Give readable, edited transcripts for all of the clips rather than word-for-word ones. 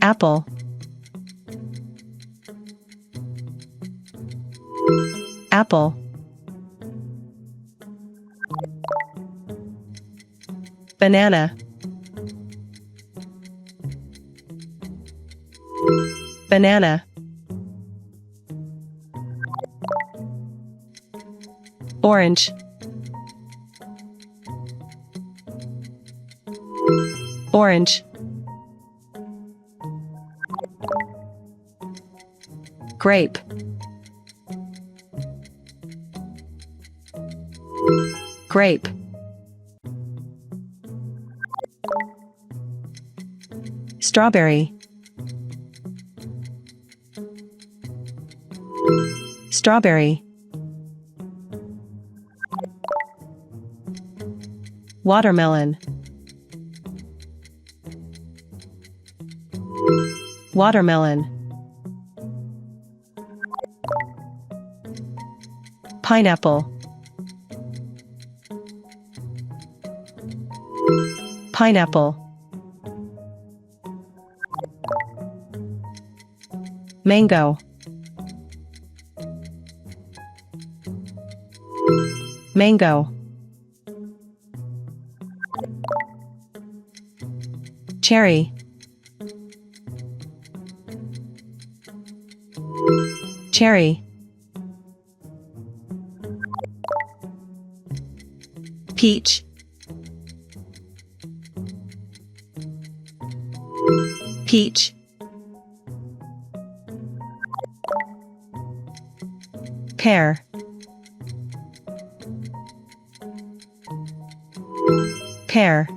Apple. Apple. Banana. Banana. Orange. Orange. Grape. Grape. Strawberry. Strawberry. Watermelon. Watermelon. Pineapple. Pineapple. Mango. Mango. Cherry. Cherry. Peach. Peach. Pear. Pear.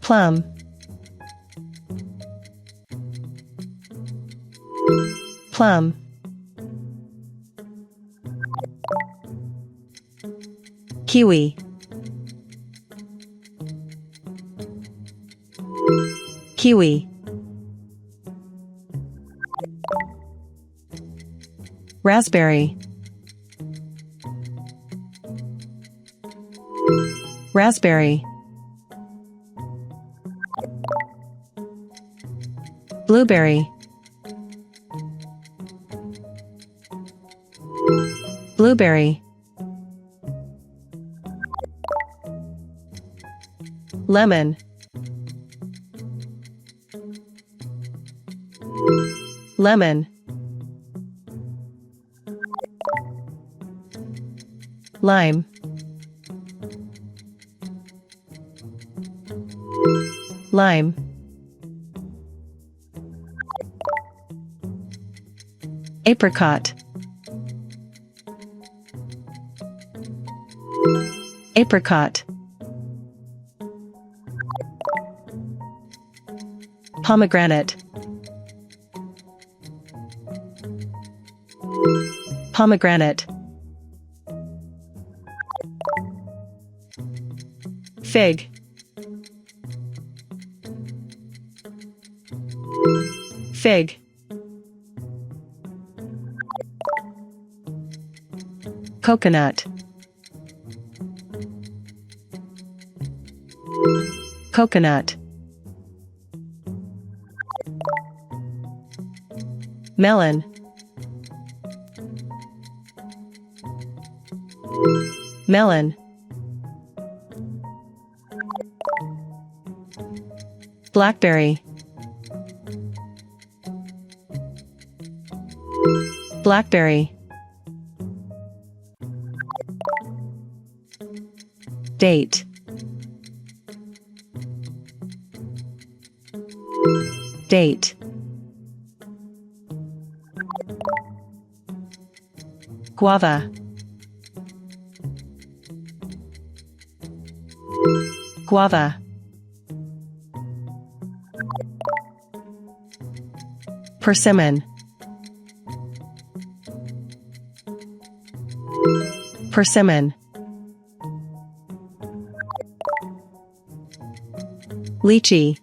Plum. Plum. Kiwi. Kiwi. Raspberry. Raspberry. Blueberry. Blueberry. Lemon. Lemon. Lime. Lime. Apricot. Apricot. Pomegranate. Pomegranate. Fig. Fig. Coconut. Coconut. Melon. Melon. Blackberry. Blackberry. Date. Date. Guava. Guava. Persimmon. Persimmon. Lychee.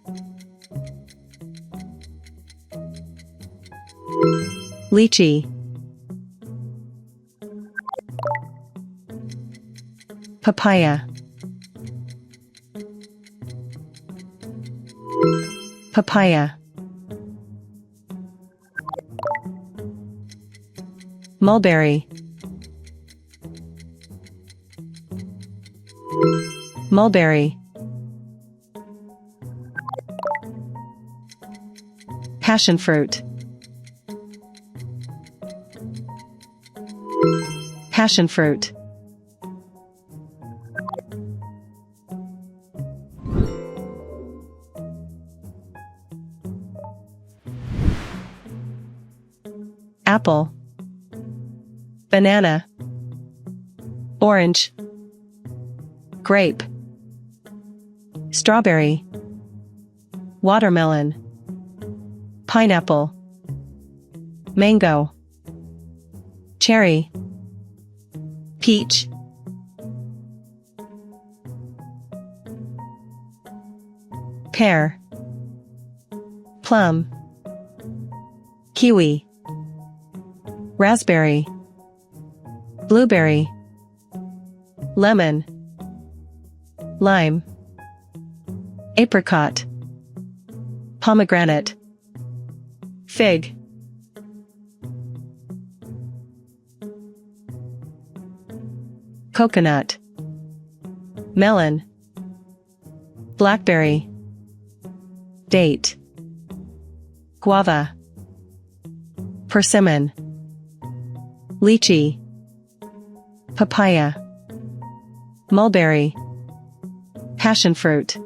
Lychee. Papaya. Papaya. Mulberry. Mulberry. Passionfruit. Passionfruit. Apple. Banana. Orange. Grape. Strawberry. Watermelon. Pineapple. Mango. Cherry. Peach. Pear. Plum. Kiwi. Raspberry. Blueberry. Lemon. Lime. Apricot. Pomegranate. Fig. Coconut. Melon. Blackberry. Date. Guava. Persimmon. Lychee. Papaya. Mulberry. Passionfruit.